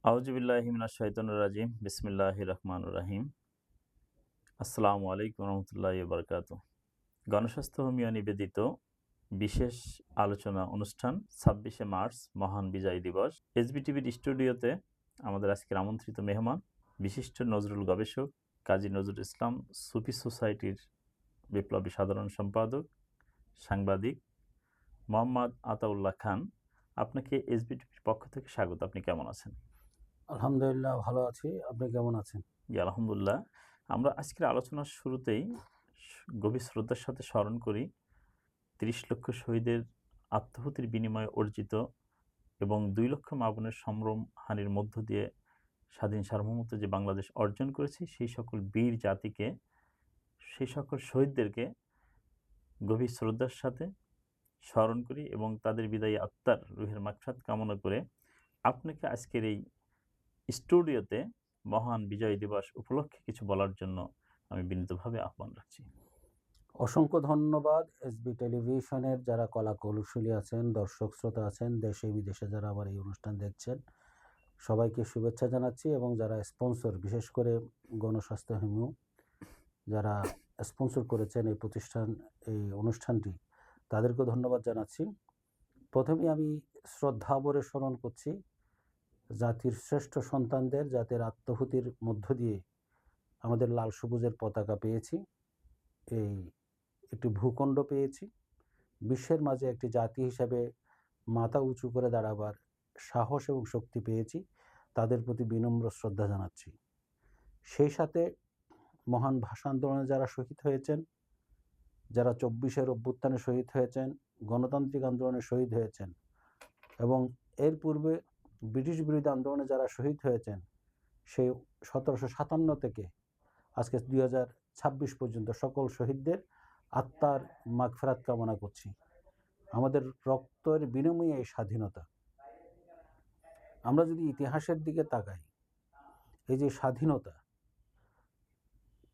আউযুবিল্লাহি মিনাশ শাইতানির রাজিম। বিসমিল্লাহির রহমানির রহিম। আসসালামু আলাইকুম রহমতুল্লাহি ওয়া বারাকাতুহু। গণস্বাস্থ্য হোমিও নিবেদিত বিশেষ আলোচনা অনুষ্ঠান ২৬শে মার্চ মহান বিজয় দিবস। এসবিটিভির স্টুডিওতে আমাদের আজকের আমন্ত্রিত মেহমান বিশিষ্ট নজরুল গবেষক কাজী নজরুল ইসলাম সুফি সোসাইটির বিপ্লবী সাধারণ সম্পাদক সাংবাদিক মোহাম্মদ আতাউল্লাহ খান। আপনাকে এসবিটিভির পক্ষ থেকে স্বাগত। আপনি কেমন আছেন? আলহামদুলিল্লাহ ভালো আছি। আপনি কেমন আছেন? জি, আলহামদুলিল্লাহ। আমরা আজকের আলোচনার শুরুতেই গভীর শ্রদ্ধার সাথে স্মরণ করি ৩০ লক্ষ শহীদের আত্মাহুতির বিনিময়ে অর্জিত এবং ২ লক্ষ মা-বোনের সম্ভ্রমহানির মধ্য দিয়ে স্বাধীন সার্বভৌমত্ব যে বাংলাদেশ অর্জন করেছে, সেই সকল বীর জাতিকে, সেই সকল শহীদদেরকে গভীর শ্রদ্ধার সাথে স্মরণ করি এবং তাদের বিদায়ী আত্মার রুহের মাগফিরাত কামনা করে আপনাকে আজকের এই স্টুডিওতে মহান বিজয় দিবস উপলক্ষে কিছু বলার জন্য আমি বিনীতভাবে আহ্বান রাখছি। অসংখ্য ধন্যবাদ। এসবি টেলিভিশনের যারা কলা কৌশলী আছেন, দর্শক শ্রোতা আছেন, দেশে বিদেশে যারা আমার এই অনুষ্ঠান দেখছেন, সবাইকে শুভেচ্ছা জানাচ্ছি। এবং যারা স্পন্সর, বিশেষ করে গণস্বাস্থ্য হোমিও যারা স্পন্সর করেছেন এই অনুষ্ঠানটি, তাদেরকেও ধন্যবাদ জানাচ্ছি। প্রথমেই আমি শ্রদ্ধাভরে স্মরণ করছি জাতির শ্রেষ্ঠ সন্তানদের, জাতির আত্মাহুতির মধ্য দিয়ে আমাদের লাল সবুজের পতাকা পেয়েছি, একটি ভূখণ্ড পেয়েছি, বিশ্বের মাঝে একটি জাতি হিসাবে মাথা উঁচু করে দাঁড়াবার সাহস এবং শক্তি পেয়েছি। তাদের প্রতি বিনম্র শ্রদ্ধা জানাচ্ছি। সেই সাথে মহান ভাষা আন্দোলনে যারা শহীদ হয়েছেন, যারা ২৪-এর অভ্যুত্থানে শহীদ হয়েছেন, গণতান্ত্রিক আন্দোলনে শহীদ হয়েছেন এবং এর পূর্বে ব্রিটিশ বিরোধী আন্দোলনে যারা শহীদ হয়েছেন, সেই ১৭৫৭ থেকে আজকে ২০২৬ পর্যন্ত সকল শহীদদের আত্মার মাগফিরাত কামনা করছি। আমাদের রক্তের বিনিময়ে এই স্বাধীনতা। আমরা যদি ইতিহাসের দিকে তাকাই, এই যে স্বাধীনতা,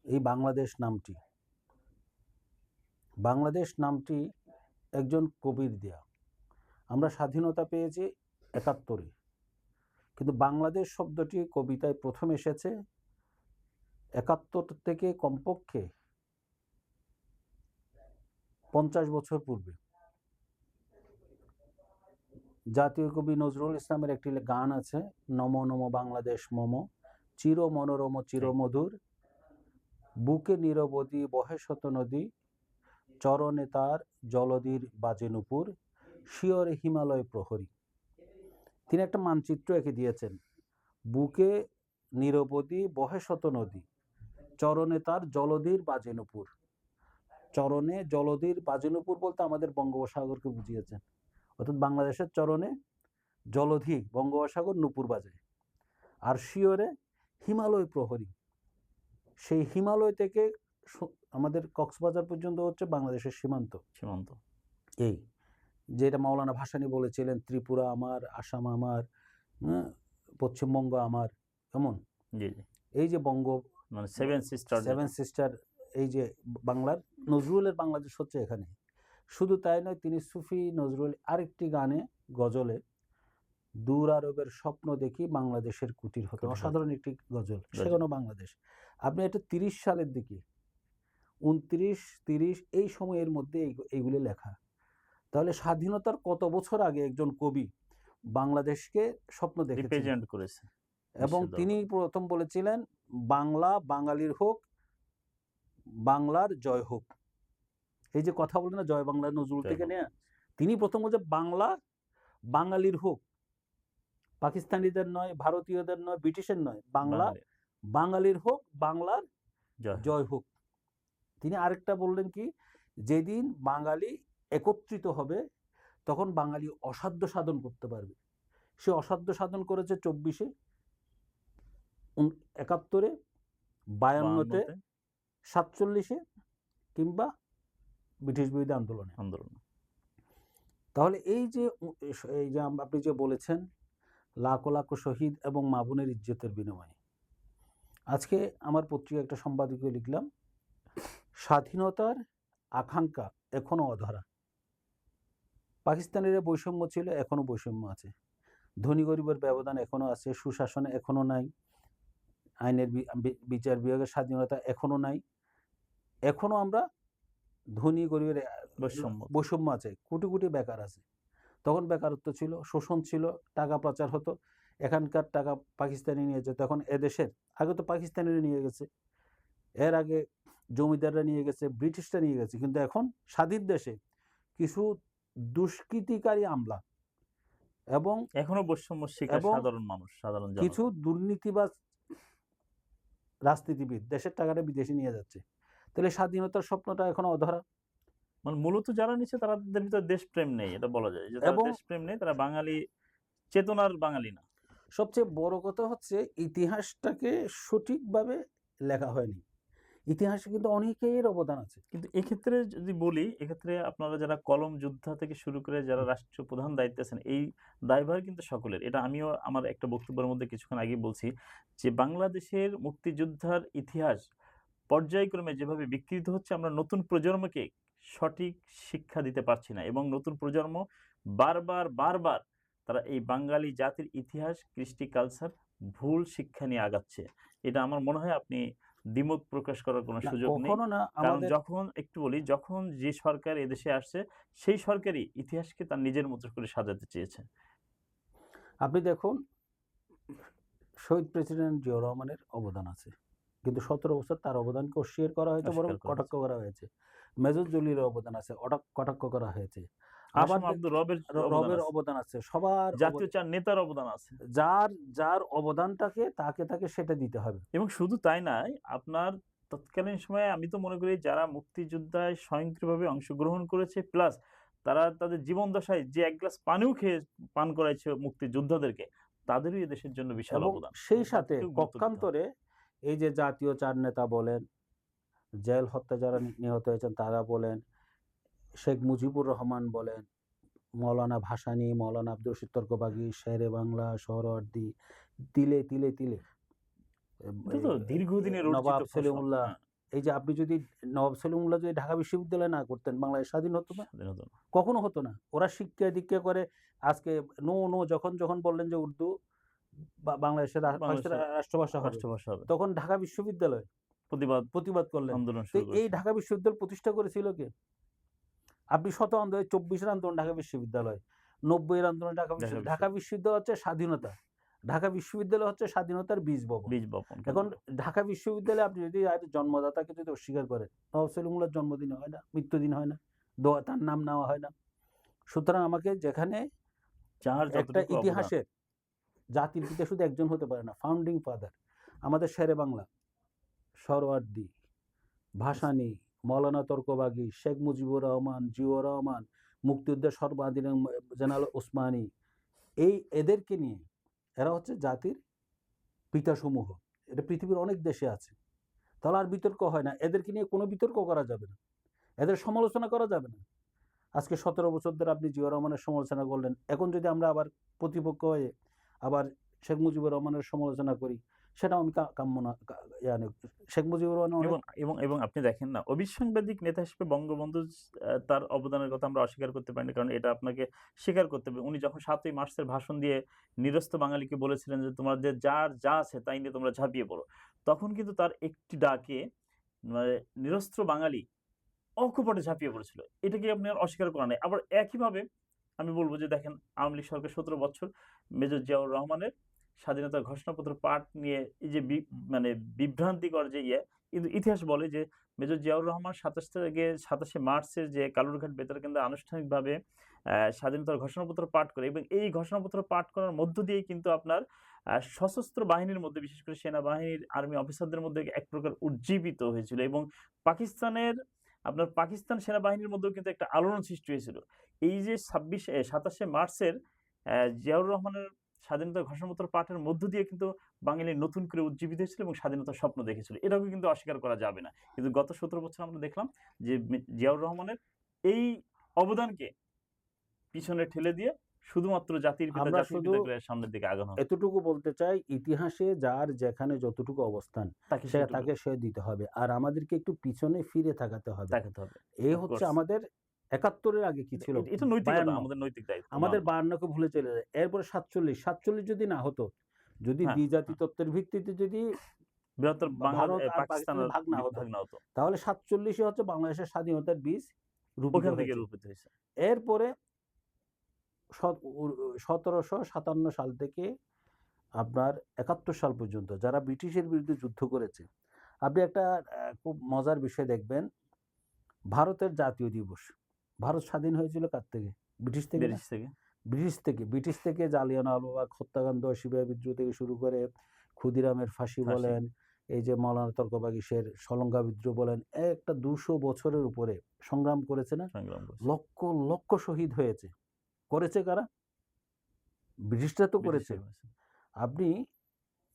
এই বাংলাদেশ নামটি একজন কবির দেয়া। আমরা স্বাধীনতা পেয়েছি ৭১-এ, কিন্তু বাংলাদেশ শব্দটি কবিতায় প্রথম এসেছে ৭১ থেকে কমপক্ষে ৫০ বছর পূর্বে। জাতীয় কবি নজরুল ইসলামের একটি গান আছে, নম নম বাংলাদেশ মম, চির মনোরম চিরমধুর, বুকে নিরবধি বহে শত নদী, চরণে তার জলধির বাজে নূপুর, শিয়রে হিমালয় প্রহরী। তিনি একটা মানচিত্র এঁকে দিয়েছেন। বুকে নিরবধি বহে শত নদী, চরণে তার জলধির বাজে নূপুর। চরণে জলধির বাজে নূপুর বলতে আমাদের বঙ্গোপসাগরকে বুঝিয়েছেন। অর্থাৎ বাংলাদেশের চরণে জলধি বঙ্গোপসাগর নূপুর বাজায়। আর শিয়রে হিমালয় প্রহরী, সেই হিমালয় থেকে আমাদের কক্সবাজার পর্যন্ত হচ্ছে বাংলাদেশের সীমান্ত। এই যেটা মাওলানা ভাসানী বলেছিলেন, ত্রিপুরা আমার, আসাম আমার, পশ্চিমবঙ্গ আমার, কেমন এই যে বঙ্গ মানে সেভেন সিস্টার, এই যে বাংলার নজরুলের বাংলাদেশ হচ্ছে এখানে। শুধু তাই নয়, তিনি সুফি নজরুল আরেকটি গানে, গজলে, দূর আরবের স্বপ্ন দেখি বাংলাদেশের কুটির হতে, অসাধারণ একটি গজল, সেখানেও বাংলাদেশ। আপনি এটা ৩০ সালের দিকে, ২৯-৩০ এই সময়ের মধ্যে এইগুলি লেখা। তাহলে স্বাধীনতার কত বছর আগে একজন কবি বাংলাদেশকে স্বপ্ন দেখেছিলেন করেছে, এবং তিনি প্রথম বলেছিলেন, বাংলা বাঙালির হোক, বাংলার জয় হোক। এই যে কথা বলে না, জয় বাংলা, নজরুল থেকে নেয়া, তিনি প্রথম বলছে বাংলা বাঙালির হোক, পাকিস্তানিদের নয়, ভারতীয়দের নয়, ব্রিটিশের নয়, বাংলা বাঙালির হোক, বাংলার জয় হোক। তিনি আরেকটা বললেন কি, যেদিন বাঙালি একত্রিত হবে তখন বাঙালি অসাধ্য সাধন করতে পারবে। সে অসাধ্য সাধন করেছে ২৪-এ, ৭১-এ, ৫২-তে, ৪৭-এ, কিংবা ব্রিটিশ বিরোধী আন্দোলন। তাহলে এই যে আপনি যে বলেছেন লাখো লাখো শহীদ এবং মা বোনের ইজ্জতের বিনিময়ে, আজকে আমার পত্রিকা একটা সম্পাদকীয় লিখলাম, স্বাধীনতার আকাঙ্ক্ষা এখনো অধরা। পাকিস্তানের বৈষম্য ছিল, এখনো বৈষম্য আছে। ধনী গরিবের ব্যবধান এখনো আছে, সুশাসন এখনো নাই, আইনের বিচার বিভাগের স্বাধীনতা এখনো নাই, এখনো আমরা ধনী গরিবের বৈষম্য বৈষম্য আছে, কোটি কোটি বেকার আছে। তখন বেকারত্ব ছিল, শোষণ ছিল, টাকা পাচার হতো, এখানকার টাকা পাকিস্তানি নিয়ে যেত, এখন এদেশের, আগে তো পাকিস্তানিরা নিয়ে গেছে, এর আগে জমিদাররা নিয়ে গেছে, ব্রিটিশরা নিয়ে গেছে, কিন্তু এখন স্বাধীন দেশে কিছু দুষ্কৃতিকারী আমলা এবং এখনো বৈষম্য শিকার এবং সাধারণ মানুষ, সাধারণ কিছু জনগণ। দুর্নীতিবাজ রাজনীতিবিদ দেশের টাকাটা বিদেশে নিয়ে যাচ্ছে। তাহলে স্বাধীনতার স্বপ্নটা এখনো অধরা। মানে মূলত যারা নিচ্ছে তাদের ভিতরে দেশপ্রেম নেই, এটা বলা যায় যে তারা এবং দেশপ্রেম নেই, তারা বাঙালি চেতনার বাঙালি না। সবচেয়ে বড় কথা হচ্ছে ইতিহাসটাকে সঠিকভাবে লেখা হয়নি। ইতিহাসে কিন্তু অনেকের অবদান আছে। কিন্তু এক্ষেত্রে যদি বলি, এক্ষেত্রে আপনারা যারা কলম যোদ্ধা থেকে শুরু করে যারা রাষ্ট্রীয় প্রধান দায়িত্বে আছেন, এই দায়ভার কিন্তু সকলের। এটা আমিও আমার একটা বক্তব্যের মধ্যে কিছুক্ষণ আগে বলছি যে বাংলাদেশের মুক্তিযোদ্ধার ইতিহাস পর্যায়ক্রমে যেভাবে বিকৃত হচ্ছে, আমরা নতুন প্রজন্মকে সঠিক শিক্ষা দিতে পারছি না, এবং নতুন প্রজন্ম বারবার তারা এই বাঙালি জাতির ইতিহাস, কৃষ্টি, কালচার ভুল শিক্ষা নিয়ে আগাচ্ছে। এটা আমার মনে হয় আপনি দ্বিমত প্রকাশ করার কোনো না, সুযোগ নেই। কখনো না। কারণ যখন একটু বলি, যখন যে সরকার এদেশে আসছে সেই সরকারই ইতিহাসকে তার নিজের মতো করে সাজাতে চেয়েছে। আপনি দেখুন, শহীদ প্রেসিডেন্ট জিয়াউর রহমানের অবদান আছে, কিন্তু 17 বছর তার অবদানকে অস্বীকার করা হয়েছে, বরং অস্বীকার করা কটাক্ষ করা হয়েছে। মেজর জলিলের অবদান আছে, কটাক্ষ করা হয়েছে। আবার আসম আব্দুর রবের রবের অবদান আছে, সবার জাতীয় চার নেতার অবদান আছে। যার অবদানটাকে তাকে সেটা দিতে হবে। এবং শুধু তাই নয়, আপনার তৎকালীন সময়ে আমি তো মনে করি যারা মুক্তিযোদ্ধায় স্বয়ংক্রিয়ভাবে অংশগ্রহণ করেছে, প্লাস তারা তাদের জীবন দশায় যে এক গ্লাস পানিও খেয়ে পান করাইছে মুক্তিযোদ্ধাদেরকে, তাদেরই এদেশের জন্য বিশাল এবং অবদান। সেই সাথে তাদেরকেও গুরুত্ব দিতে হবে। পক্ষান্তরে এই যে জাতীয় চার নেতা বলেন, জেল হত্যা যারা নিহত হয়েছেন তারা বলেন, শেখ মুজিবুর রহমান বলেন, মৌলানা ভাসানী, মৌলানা আব্দুর রশিদ তর্কবাগী, শেরে বাংলা, সোহরাওয়ার্দী, তিলে তিলে তিলে এটা তো দীর্ঘদিনের অর্জিত নবাব ফসল। সলিমুল্লাহ। হ্যাঁ, এই যে আপনি যদি নবাব সলিমুল্লাহ যদি ঢাকা বিশ্ববিদ্যালয় না করতেন, বাংলাদেশ স্বাধীন হতো না, স্বাধীন হতো না। কখনো হতো না। ওরা শিক্ষা দীক্ষা করে আজকে নো যখন বললেন যে উর্দু বাংলাদেশের বাংলাদেশের রাষ্ট্রভাষা হবে, রাষ্ট্রভাষা হবে, তখন ঢাকা বিশ্ববিদ্যালয় প্রতিবাদ করলেন। আন্দোলন তো শুরু এই করেছে। ঢাকা বিশ্ববিদ্যালয় প্রতিষ্ঠা করেছিল কে? আপনি শত আন্দোলন, 24-এর আন্দোলন ঢাকা বিশ্ববিদ্যালয়, 90-এর আন্দোলন ঢাকা বিশ্ববিদ্যালয় হচ্ছে স্বাধীনতা। ঢাকা বিশ্ববিদ্যালয় হচ্ছে স্বাধীনতার বীজ বপন। এখন ঢাকা বিশ্ববিদ্যালয়ে আপনি যদি জন্মদাতাকে যদি অস্বীকার করেন, নবাব সলিমুল্লাহর জন্মদিন হয় না, মৃত্যুদিন হয় না, তার নাম নেওয়া হয় না। সুতরাং আমাকে যেখানে একটা ইতিহাসের জাতির পিতা শুধু একজন হতে পারে না, ফাউন্ডিং ফাদার আমাদের শেরে বাংলা, সোহরাওয়ার্দী, ভাসানী, মৌলানা তর্কবাগী, শেখ মুজিবুর রহমান, জিয়াউর রহমান, মুক্তিযোদ্ধা সর্বাধিনায়ক জেনারেল ওসমানী, এদেরকে নিয়ে, এরা হচ্ছে জাতির পিতাসমূহ। এটা পৃথিবীর অনেক দেশে আছে। তাহলে আর বিতর্ক হয় না, এদেরকে নিয়ে কোনো বিতর্ক করা যাবে না, এদের সমালোচনা করা যাবে না। আজকে 17 বছর ধরে আপনি জিয়াউর রহমানের সমালোচনা করলেন, এখন যদি আমরা আবার প্রতিপক্ষ হয়ে আবার শেখ মুজিবুর রহমানের সমালোচনা করি, সেটাও আমি কাম্য না। শেখ মুজিবুর রহমান এবং আপনি দেখেন না, অবিসাংবাদিক নেতা হিসেবে বঙ্গবন্ধু তার অবদানের কথা আমরা অস্বীকার করতে পারি না, কারণ এটা আপনাকে স্বীকার করতে হবে। উনি যখন 7ই মার্চের ভাষণ দিয়ে নিরস্ত বাঙালিকে বলেছিলেন যে তোমাদের যার যা আছে তাই নিয়ে তোমরা ঝাঁপিয়ে পড়ো, তখন কিন্তু তার একটি ডাকে মানে নিরস্ত্র বাঙালি অকপটে ঝাঁপিয়ে পড়েছিল। এটাকে আপনি আর অস্বীকার করা নাই। আবার একইভাবে আমি বলব যে দেখেন, আওয়ামী লীগ সরকার 17 বছর মেজর জিয়াউর রহমানের স্বাধীনতার ঘোষণাপত্র পাঠ নিয়ে এই যে মানে বিভ্রান্তিকর যে কিন্তু ইতিহাস বলে যে মেজর জিয়াউর রহমান 27শে মার্চের যে কালুরঘাট বেতার কেন্দ্রে আনুষ্ঠানিকভাবে স্বাধীনতার ঘোষণাপত্র পাঠ করে, এবং এই ঘোষণাপত্র পাঠ করার মধ্য দিয়েই কিন্তু আপনার সশস্ত্র বাহিনীর মধ্যে, বিশেষ করে সেনাবাহিনীর আর্মি অফিসারদের মধ্যে এক প্রকার উজ্জীবিত হয়েছিল, এবং পাকিস্তান সেনাবাহিনীর মধ্যেও কিন্তু একটা আলোড়ন সৃষ্টি হয়েছিল। এই যে 27শে মার্চের জিয়াউর রহমানের স্বাধীনতার ঘোষণাপত্র পাঠের মধ্য দিয়ে কিন্তু বাঙালি নতুন করে উজ্জীবিত হয়েছিল এবং স্বাধীনতার স্বপ্ন দেখেছিল। এটাকে কিন্তু অস্বীকার করা যাবে না। কিন্তু গত 17 বছর আমরা দেখলাম যে জিয়াউর রহমানের এই অবদানকে পিছনে ঠেলে দিয়ে শুধুমাত্র জাতির পিতা করে সামনের দিকে আগানো। এতটুকু বলতে চাই, ইতিহাসে যার যেখানে যতটুকু অবস্থান তাকে সে দিতে হবে, আর আমাদেরকে একটু পিছনে ফিরে তাকাতে হবে। এই হচ্ছে আমাদের ৭১-এর আগে কি ছিল? এটা নৈতিকতা, ৫২ আমাদের নৈতিক দায়িত্ব আমাদের নেওয়া। ৫২ কে ভুলে চলে যায়। এরপরে ৪৭ যদি না হতো, যদি হ্যাঁ, দ্বিজাতি হ্যাঁ। তত্ত্বের ভিত্তিতে যদি বৃহত্তর ভারত আর পাকিস্তানের পাকিস্তানের ভাগ না হতো, ভাগ না হতো। তাহলে ৪৭ হচ্ছে বাংলাদেশের স্বাধীনতার বীজ রোপিত ওখান থেকে হয়েছে। রূপিত হইছে। এরপরে সত উ ১৭৫৭ সাল থেকে আপনার ৭১ সাল পর্যন্ত যারা ব্রিটিশের বিরুদ্ধে যুদ্ধ করেছে, আপনি একটা খুব মজার বিষয় দেখবেন, ভারতের জাতীয় দিবস। ভারত স্বাধীন হয়েছিল কার থেকে? ব্রিটিশ থেকে না? ব্রিটিশ থেকে। ব্রিটিশ থেকে জালিয়ানওয়ালাবাগ হত্যাকাণ্ড, সিপাহী বিদ্রোহ থেকে শুরু করে ক্ষুদিরামের ফাঁসি ফাঁসি। বলেন, এই যে মৌলানা তর্কবাগীশের শলঙ্গা বিদ্রোহ বলেন, একটা ২০০ বছরের উপরে সংগ্রাম করেছে না? সংগ্রাম করছে। লক্ষ, লক্ষ শহীদ হয়েছে। করেছে কারা? ব্রিটিশরা তো করেছে। ব্রিটিশরা করেছে। আপনি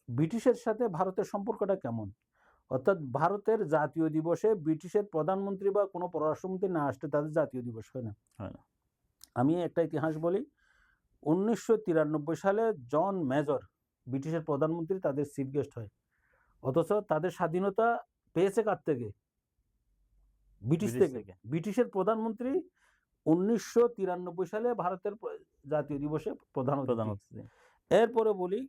ব্রিটিশের সাথে ভারতের সম্পর্কটা কেমন? অর্থাৎ ভারতের জাতীয় দিবসে ব্রিটিশের প্রধানমন্ত্রী বা কোনো পররাষ্ট্রমন্ত্রী না আসলে তাদের জাতীয় দিবস হয় না। হয় না। আমি একটা ইতিহাস বলি, ১৯৯৩ সালে জন মেজর ব্রিটিশের প্রধানমন্ত্রী তাদের চিফ গেস্ট হয়। অথচ তাদের স্বাধীনতা পেয়েছে কার থেকে? ব্রিটিশ ব্রিটিশ থেকে। থেকে। ব্রিটিশের প্রধানমন্ত্রী ১৯৯৩ সালে ভারতের জাতীয় দিবসে প্রধান প্রধান অতিথি। অতিথি। এরপরে বলি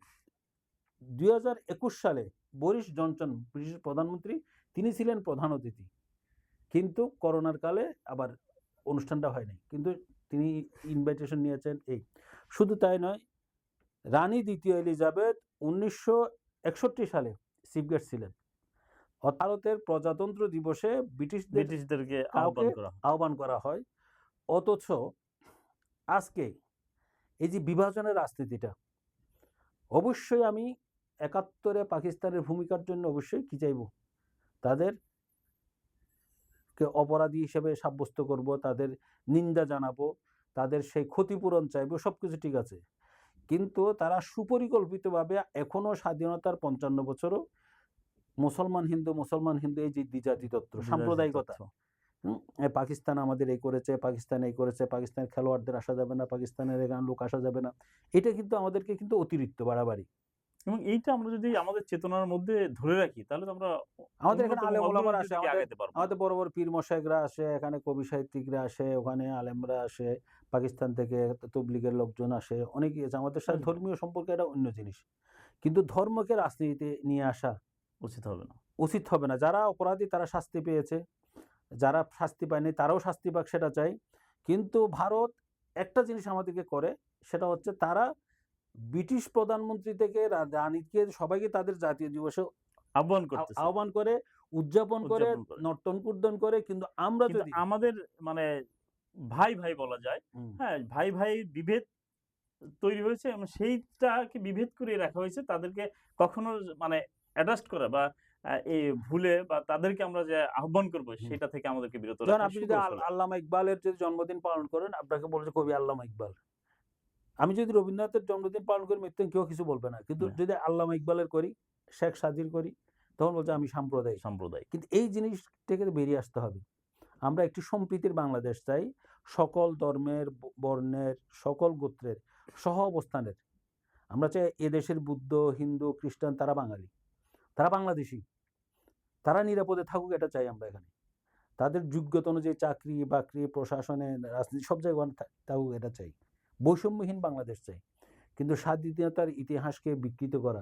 ২০২১ সালে বরিস জনসন ব্রিটিশ প্রধানমন্ত্রী, তিনি ছিলেন প্রধান অতিথি। কিন্তু করোনার কালে আবার অনুষ্ঠানটা হয় নাই। কিন্তু তিনি ইনভাইটেশন নিয়েছেন এই। শুধু তাই নয়, রানী দ্বিতীয় এলিজাবেথ ১৯৬১ সালে চিফ গেস্ট ছিলেন। ভারতের প্রজাতন্ত্র দিবসে ব্রিটিশদেরকে কাউকে আহ্বান করা হয়। আহ্বান করা হয়। অথচ আজকে এই যে বিভাজনের রাজনীতিটা, অবশ্যই আমি ৭১-এ পাকিস্তানের ভূমিকার জন্য অবশ্যই কি চাইব? তাদেরকে অপরাধী হিসেবে সাব্যস্ত করব, তাদের নিন্দা জানাবো, তাদের সেই ক্ষতিপূরণ চাইবো, সবকিছু ঠিক আছে। কিন্তু তারা সুপরিকল্পিতভাবে এখনো স্বাধীনতার ৫৫ বছরও মুসলমান হিন্দু এই যে দ্বিজাতি তত্ত্ব, সাম্প্রদায়িকতা, পাকিস্তান আমাদের এই করেছে, পাকিস্তান এই করেছে, পাকিস্তানের খেলোয়াড়দের আসা যাবে না, পাকিস্তানের এখানে লোক আসা যাবে না। এটা কিন্তু আমাদেরকে কিন্তু অতিরিক্ত বাড়াবাড়ি। এবং এইটা আমরা যদি আমাদের চেতনার মধ্যে ধরে রাখি, তাহলে তো আমরা আমাদের এখানে উন্নত এবং আলেম ওলামারা অগ্রগতির আসে, দিকে আগাইতে পারবো না। আমাদের বড় বড় পীর মশায়েকরা আসে, এখানে কবি সাহিত্যিকরা আসে, ওখানে আলেমরা আসে, পাকিস্তান থেকে তবলিগের লোকজন আসে, অনেকেই আছে। আমাদের সাথে ধর্মীয় সম্পর্ক এটা অন্য জিনিস। কিন্তু ধর্মকে রাজনীতিতে নিয়ে আসা উচিত হবে না। উচিত হবে না। যারা অপরাধী তারা শাস্তি পেয়েছে, যারা শাস্তি পায়নি তারাও শাস্তি পাক, সেটা চাই। কিন্তু ভারত একটা জিনিস আমাদেরকে করে, সেটা হচ্ছে তারা ব্রিটিশ প্রধানমন্ত্রী থেকে রানীকে সবাইকে তাদের জাতীয় দিবসে আহ্বান করতেছে। আহ্বান করে, উদযাপন করে, উদযাপন করে। নর্তন-কুর্দন করে। কিন্তু আমরা কিন্তু যদি আমাদের মানে ভাই বলা যায়। হ্যাঁ, ভাই বিভেদ তৈরি হয়েছে এবং সেইটাকে বিভেদ করে রাখা হয়েছে। তাদেরকে কখনো মানে অ্যাডজাস্ট করা বা এই ভুলে বা তাদেরকে আমরা যে আহ্বান করব সেটা থেকে আমাদেরকে বিরত যেমন রাখা আপনি যদি সুকৌশলে। আল্লামা ইকবালের যদি জন্মদিন পালন করেন, আপনাকে বলছে কবি আল্লামা ইকবাল। আমি যদি রবীন্দ্রনাথের জন্মদিন পালন করি, মৃত্যু কেউ কিছু বলবে না। কিন্তু না। যদি আল্লামা ইকবালের করি, শেখ সাদির করি, তখন বলছে আমি সাম্প্রদায়িক। সাম্প্রদায়িক। কিন্তু এই জিনিস থেকে বেরিয়ে আসতে হবে। আমরা একটি সম্প্রীতির বাংলাদেশ চাই, সকল ধর্মের, বর্ণের, সকল গোত্রের সহ অবস্থানের। আমরা চাই এদেশের বুদ্ধ, হিন্দু, খ্রিস্টান তারা বাঙালি, তারা বাংলাদেশী, তারা নিরাপদে থাকুক, এটা চাই আমরা এখানে। তাদের যোগ্যতা অনুযায়ী চাকরি বাকরি, প্রশাসনে, রাজনীতি সব জায়গায় থাকুক, এটা চাই। বৈষম্যহীন বাংলাদেশ চাই। কিন্তু স্বাধীনতার ইতিহাসকে বিকৃত করা,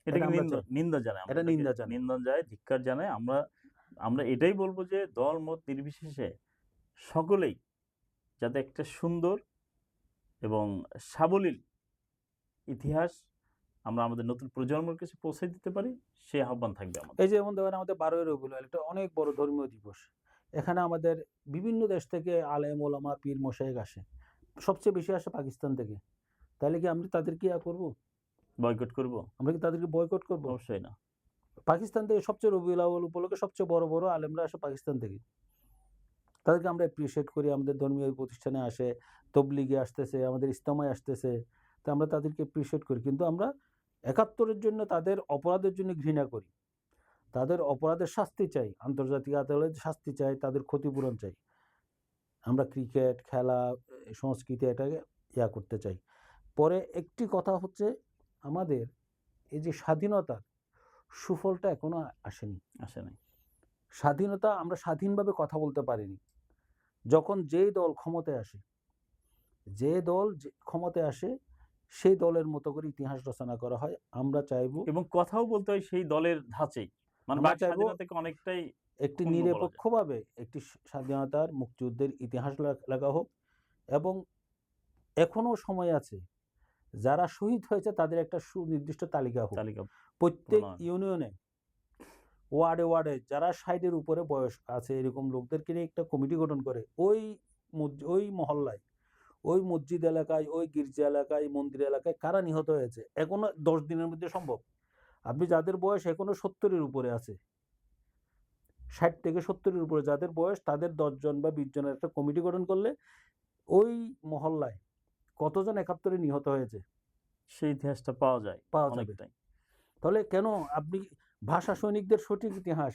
এটাকে আমরা নিন্দা জানাই। এটা নিন্দা জানাই। নিন্দা যায়, ধিক্কার জানাই। আমরা এটাই বলব যে দল মত নির্বিশেষে সকলেই যাতে একটা সুন্দর এবং সাবলীল ইতিহাস আমরা আমাদের নতুন প্রজন্মের কাছে পৌঁছে দিতে পারি, সেই আহ্বান থাকবে আমাদের। এই যে যেমন ধরেন আমাদের ১২ই রবিউল আউয়াল, এটা অনেক বড় ধর্মীয় দিবস। এখানে আমাদের বিভিন্ন দেশ থেকে আলেম ওলামা পীর মশায়েক আসে। সবচেয়ে বেশি আসে পাকিস্তান থেকে। তাহলে কি আমরা তাদেরকে করব? বয়কট করব? আমরা কি তাদেরকে বয়কট করব? অবশ্যই না। পাকিস্তান থেকে সবচেয়ে রবিউল আউয়াল উপলক্ষে সবচেয়ে বড় বড় আলেমরা আসে পাকিস্তান থেকে। তাদেরকে আমরা অ্যাপ্রিশিয়েট করি, আমাদের ধর্মীয় প্রতিষ্ঠানে আসে, তবলিগে আসতেছে, আমাদের ইজতেমায় আসতেছে। তো আমরা তাদেরকে অ্যাপ্রিশিয়েট করি। কিন্তু আমরা ৭১-এর জন্য তাদের অপরাধের জন্য ঘৃণা করি। তাদের অপরাধের শাস্তি চাই, আন্তর্জাতিক আদালতে শাস্তি চাই, তাদের ক্ষতিপূরণ চাই। আমরা ক্রিকেট খেলা, সংস্কৃতি এটাকে করতে চাই। পরে একটি কথা হচ্ছে, আমাদের এই যে স্বাধীনতার সুফলটা এখনো আসেনি। আসে নাই। স্বাধীনতা, আমরা স্বাধীনভাবে কথা বলতে পারিনি। যখন যেই দল ক্ষমতায় আসে, যে দল ক্ষমতায় আসে সেই দলের মতো করে ইতিহাস রচনা করা হয়। আমরা চাইবো এবং কথাও বলতে হয় সেই দলের ধাঁচেই। মানে আমরা বাক চাইবো স্বাধীনতাকে অনেকটাই একটি ক্ষুণ্ণ বলা যায়। নিরপেক্ষভাবে একটি স্বাধীনতার মুক্তিযুদ্ধের ইতিহাস লেখা হোক, এবং এখনো সময় আছে। যারা শহীদ হয়েছে তাদের একটা সুনির্দিষ্ট তালিকা হোক। তালিকা প্রত্যেক প্রণয়ন। ইউনিয়নে, ওয়ার্ডে ওয়ার্ডে যারা ৬০ এর উপরে বয়স আছে এরকম লোকদেরকে নিয়ে একটা কমিটি গঠন করে ওই মহল্লায়, ওই মসজিদ এলাকায়, ওই গির্জা এলাকায়, মন্দির এলাকায় কারা নিহত হয়েছে এখনো ১০ দিনের মধ্যে সম্ভব। আপনি যাদের বয়স এখনো ৭০ এর উপরে আছে, ৬০ থেকে ৭০ এর উপরে যাদের বয়স, তাদের ১০ জন বা ২০ জনের একটা কমিটি গঠন করলে ওই মহল্লায় কতজন ৭১ এ নিহত হয়েছে সেই ইতিহাসটা পাওয়া যায় পাওয়া যাবে। অনেকটাই। তাহলে কেন আপনি ভাষা সৈনিকদের সঠিক ইতিহাস,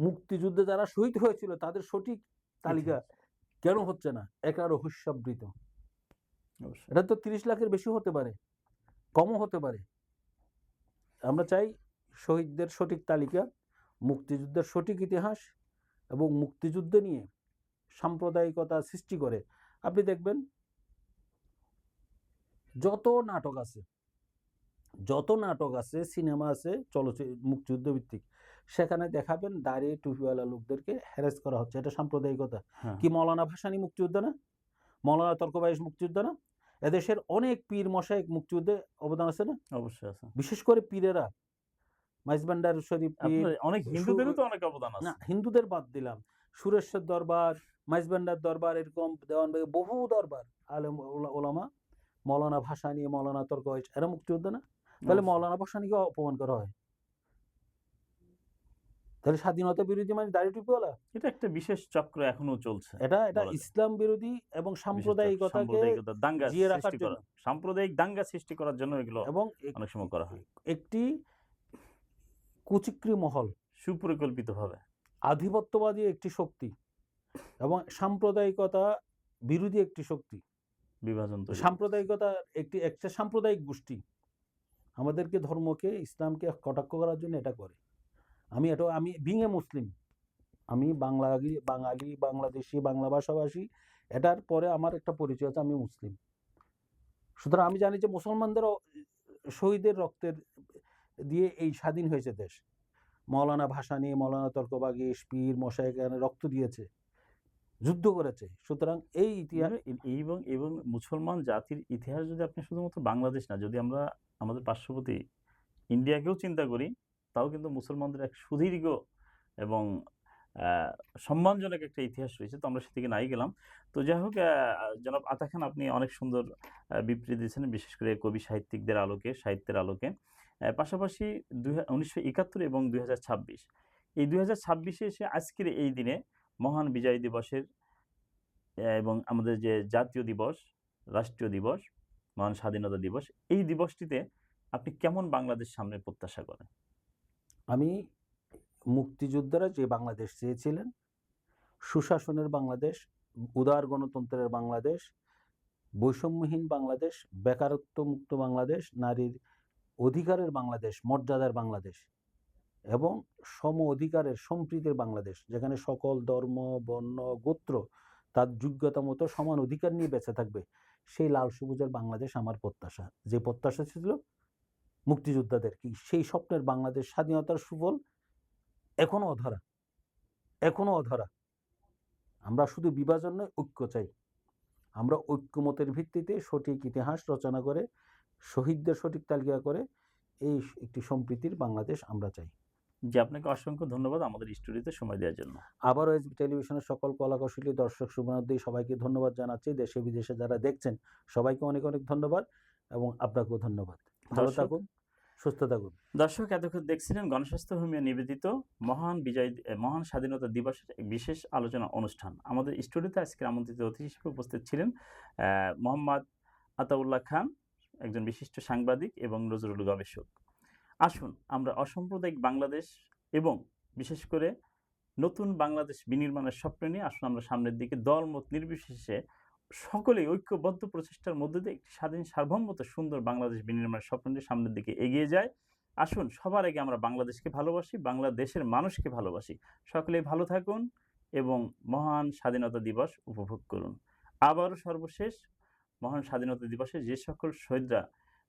মুক্তিযুদ্ধে যারা শহীদ হয়েছিল তাদের সঠিক তালিকা কেন হচ্ছে না? একটা রহস্যাবৃত। অবশ্যই। এটা তো ৩০ লাখের বেশি হতে পারে, কমও হতে পারে। আমরা চাই শহীদদের সঠিক তালিকা, মুক্তিযুদ্ধের সঠিক ইতিহাস, এবং মুক্তিযুদ্ধ নিয়ে সাম্প্রদায়িকতা সৃষ্টি করে। আপনি দেখবেন যত নাটক আছে, সিনেমা আছে, মুক্তিযুদ্ধ ভিত্তিক, সেখানে দেখাবেন দাঁড়িয়ে টুপিওয়ালা লোকদেরকে হ্যারাস করা হচ্ছে। এটা সাম্প্রদায়িকতা। হ্যাঁ, কি মৌলানা ভাসানী মুক্তিযুদ্ধ না? মৌলানা তর্কবাইশ মুক্তিযুদ্ধ না? এদেশের অনেক পীর মশায়েক মুক্তিযুদ্ধে অবদান আছে না? অবশ্যই আছে। বিশেষ করে পীরেরা, মাইজভান্ডার শরীফ পীর, আপনার অনেক হিন্দুদেরও তো অনেক অবদান না আছে। হিন্দুদের বাদ দিলাম, সুরেশ্বর দরবার, মাইজভান্ডার দরবার, এরকম দেওয়ানবাগি বহু দরবার, আলেম ওলামা, মৌলানা ভাসানী, মৌলানা তর্কবাইশ এরা মুক্তিযুদ্ধ না? তাহলে অবশ্যই। মৌলানা ভাসানীকে অপমান করা হয়। তাহলে স্বাধীনতা বিরোধী মানে দাড়ি টুপিওয়ালা? এটা একটা বিশেষ চক্র এখনো চলছে এটা বলা যায়। ইসলাম বিরোধী এবং বিশেষ চক্র, সাম্প্রদায়িকতাকে সাম্প্রদায়িকতা, দাঙ্গা জিয়ে রাখার সৃষ্টি জন্য, করা। সাম্প্রদায়িক দাঙ্গা সৃষ্টি করার জন্য এগুলো এবং অনেক সময় করা হয়। একটি কুচিক্রি মহল, সুপরিকল্পিতভাবে। আধিপত্যবাদী একটি শক্তি এবং সাম্প্রদায়িকতা বিরোধী একটি শক্তি, বিভাজন তৈরি করছে। সাম্প্রদায়িকতা একটা সাম্প্রদায়িক গোষ্ঠী আমাদেরকে, ধর্মকে, ইসলামকে কটাক্ষ করার জন্য এটা করে। আমি বিং এ মুসলিম, আমি বাঙালি, বাংলাদেশি, বাংলা ভাষাভাষী, এটার পরে আমার একটা পরিচয় আছে, আমি মুসলিম। সুতরাং আমি জানি যে মুসলমানদের শহীদের রক্তের দিয়ে এই স্বাধীন হয়েছে দেশ। মৌলানা ভাসানী, মৌলানা তর্কবাগীশ, পীর মশায়েক রক্ত দিয়েছে, যুদ্ধ করেছে। সুতরাং এই ইতিহাস এবং মুসলমান জাতির ইতিহাস যদি আপনি শুধুমাত্র বাংলাদেশ না, যদি আমরা আমাদের পার্শ্ববর্তী ইন্ডিয়াকেও চিন্তা করি, তাও কিন্তু মুসলমানদের এক সুদীর্ঘ এবং সম্মানজনক একটা ইতিহাস রয়েছে। তো আমরা সেদিকে নাই গেলাম। তো যাই হোক, জনাব আতা খান, আপনি অনেক সুন্দর বিবৃতি দিয়েছেন, বিশেষ করে কবি সাহিত্যিকদের আলোকে, সাহিত্যের আলোকে। পাশাপাশি 1971 এবং 2026, এই 2026-এ এসে আজকের এই দিনে মহান বিজয় দিবসের এবং আমাদের যে জাতীয় দিবস, রাষ্ট্রীয় দিবস, মহান স্বাধীনতা দিবস, এই দিবসটিতে আপনি কেমন বাংলাদেশ সামনে প্রত্যাশা করেন? আমি মুক্তিযোদ্ধারা যে বাংলাদেশ চেয়েছিলেন, সুশাসনের বাংলাদেশ, উদার গণতন্ত্রের বাংলাদেশ, বৈষম্যহীন বাংলাদেশ, বেকারত্ব মুক্ত বাংলাদেশ, নারীর অধিকারের বাংলাদেশ, মর্যাদার বাংলাদেশ, এবং সম অধিকারের সম্প্রীতির বাংলাদেশ, যেখানে সকল ধর্ম, বর্ণ, গোত্র তার যোগ্যতা মতো সমান অধিকার নিয়ে বেঁচে থাকবে, সেই লাল সবুজের বাংলাদেশ আমার প্রত্যাশা। যে প্রত্যাশা ছিল মুক্তিযোদ্ধাদের, কি সেই স্বপ্নের বাংলাদেশ, স্বাধীনতার সুফল এখনো অধরা। আমরা শুধু বিভাজন নয়, ঐক্য চাই। আমরা ঐক্যমতের ভিত্তিতে সঠিক ইতিহাস রচনা করে, শহীদদের সঠিক তালিকা করে এই একটি সম্প্রীতির বাংলাদেশ আমরা চাই। জি, আপনাকে অসংখ্য ধন্যবাদ আমাদের স্টুডিওতে সময় দেওয়ার জন্য। আবারও এসবি টেলিভিশনের সকল কলাকৌশলী দর্শক শুভানুদ্দি সবাইকে ধন্যবাদ জানাচ্ছি। দেশে বিদেশে যারা দেখছেন সবাইকে অনেক অনেক ধন্যবাদ, এবং আপনাকেও ধন্যবাদ। ভালো থাকুন, সুস্থ থাকুন। দর্শক, এতক্ষণ দেখছিলেন গণস্বাস্থ্য হোমিও নিবেদিত মহান স্বাধীনতা দিবসের এক বিশেষ আলোচনা অনুষ্ঠান। আমাদের স্টুডিওতে আজকে আমন্ত্রিত অতিথি হিসেবে উপস্থিত ছিলেন মোহাম্মদ আতাউল্লাহ খান, একজন বিশিষ্ট সাংবাদিক এবং নজরুল গবেষক। আসুন আমরা অসাম্প্রদায়িক বাংলাদেশ এবং বিশেষ করে নতুন বাংলাদেশ বিনির্মাণের স্বপ্ন নিয়ে আসুন আমরা সামনের দিকে দলমত নির্বিশেষে সকলেই ঐক্যবদ্ধ প্রচেষ্টার মধ্য দিয়ে একটি স্বাধীন, সার্বভৌমত্ব, সুন্দর বাংলাদেশ বিনির্মাণের স্বপ্ন নিয়ে সামনের দিকে এগিয়ে যায়। আসুন সবার আগে আমরা বাংলাদেশকে ভালোবাসি, বাংলাদেশের মানুষকে ভালোবাসি। সকলেই ভালো থাকুন, এবং মহান স্বাধীনতা দিবস উপভোগ করুন। আবারও সর্বশেষ মহান স্বাধীনতা দিবসে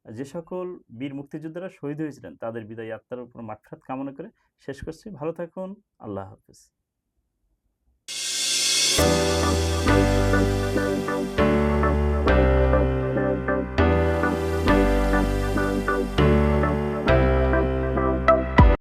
যে সকল বীর মুক্তিযোদ্ধারা শহীদ হয়েছিলেন তাদের বিদায়ী আত্মার উপর মাগফিরাত কামনা করে শেষ করছি। ভালো থাকুন। আল্লাহ হাফেজ।